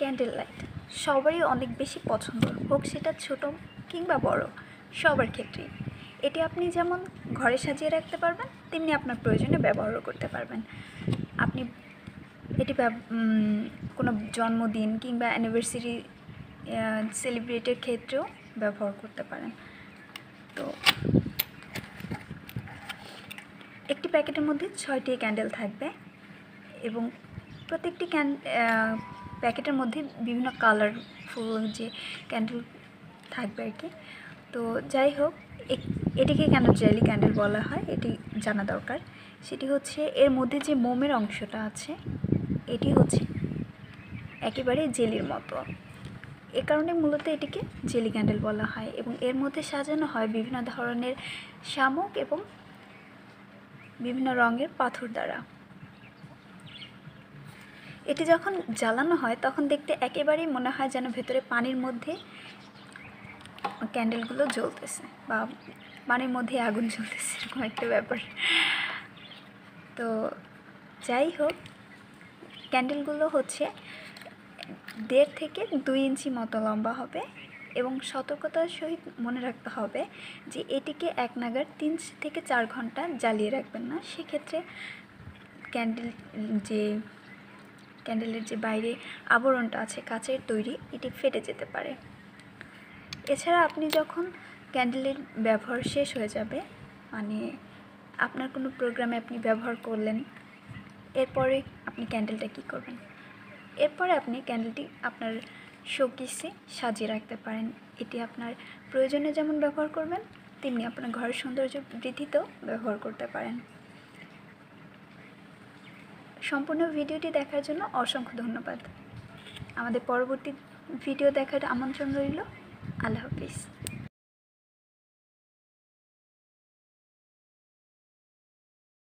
Candle light সবারই অনেক বেশি পছন্দ, হোক সেটা ছোট কিংবা বড়, সবার ক্ষেত্রেই। এটি আপনি যেমন ঘরে সাজিয়ে রাখতে পারবেন, তেমনি আপনার প্রয়োজনে ব্যবহারও করতে পারবেন। আপনি এটি কোনো জন্মদিন কিংবা অ্যানিভার্সারি সেলিব্রেটের ক্ষেত্রেও ব্যবহার করতে পারেন। তো একটি প্যাকেটের মধ্যে 6টি ক্যান্ডেল থাকবে এবং প্রত্যেকটি প্যাকেটের মধ্যে বিভিন্ন কালারফুল যে ক্যান্ডেল থাকবে আর কি। তো যাই হোক, এটিকে কেন জেলি ক্যান্ডেল বলা হয় এটি জানা দরকার। সেটি হচ্ছে এর মধ্যে যে মোমের অংশটা আছে এটি হচ্ছে একেবারে জেলির মতো, এ কারণে মূলত এটিকে জেলি ক্যান্ডেল বলা হয়। এবং এর মধ্যে সাজানো হয় বিভিন্ন ধরনের শামুক এবং বিভিন্ন রঙের পাথর দ্বারা। এটি যখন জ্বালানো হয় তখন দেখতে একেবারেই মনে হয় যেন ভেতরে পানির মধ্যে ক্যান্ডেলগুলো জ্বলতেছে বা পানির মধ্যে আগুন জ্বলতেছে, এরকম একটা ব্যাপার। তো যাই হোক, ক্যান্ডেলগুলো হচ্ছে 1.5 থেকে 2 ইঞ্চি মতো লম্বা হবে এবং সতর্কতার সহিত মনে রাখতে হবে যে এটিকে এক নাগাড় 3 থেকে 4 ঘন্টা জ্বালিয়ে রাখবেন না। সেক্ষেত্রে ক্যান্ডেলের যে বাইরে আবরণটা আছে কাচের তৈরি, এটি ফেটে যেতে পারে। এছাড়া আপনি যখন ক্যান্ডেলের ব্যবহার শেষ হয়ে যাবে, মানে আপনার কোনো প্রোগ্রামে আপনি ব্যবহার করলেন, এরপরে আপনি ক্যান্ডেলটা কী করবেন? এরপরে আপনি ক্যান্ডেলটি আপনার শোকেসে সাজিয়ে রাখতে পারেন। এটি আপনার প্রয়োজনে যেমন ব্যবহার করবেন, তেমনি আপনার ঘরের সৌন্দর্য বৃদ্ধিতেও ব্যবহার করতে পারেন। সম্পূর্ণ ভিডিওটি দেখার জন্য অসংখ্য ধন্যবাদ। আমাদের পরবর্তী ভিডিও দেখার আমন্ত্রণ রইল। আল্লাহ হাফিজ।